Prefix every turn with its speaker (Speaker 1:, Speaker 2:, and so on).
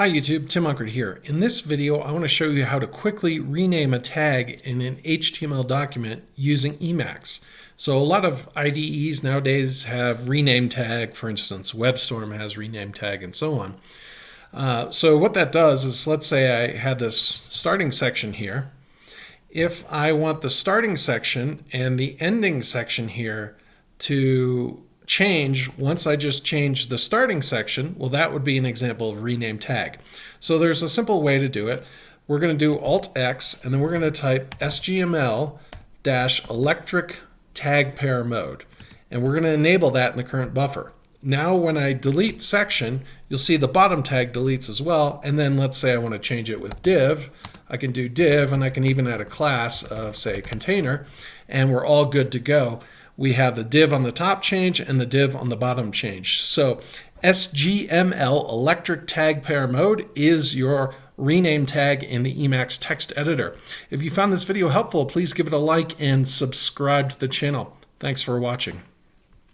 Speaker 1: Hi YouTube, Tim Unkert here. In this video, I want to show you how to quickly rename a tag in an HTML document using Emacs. So a lot of IDEs nowadays have rename tag, for instance, WebStorm has rename tag and so on. So what that does is, let's say I had this starting section here. If I want the starting section and the ending section here to change once I just change the starting section, well, that would be an example of rename tag. So there's a simple way to do it. We're going to do Alt-X and then we're going to type sgml-electric-tag-pair-mode, and we're going to enable that in the current buffer. Now when I delete section, you'll see the bottom tag deletes as well, and then let's say I want to change it with div. I can do div, and I can even add a class of, say, container, and we're all good to go. We have the div on the top change and the div on the bottom change. So sgml-electric-tag-pair-mode is your rename tag in the Emacs text editor. If you found this video helpful, please give it a like and subscribe to the channel. Thanks for watching.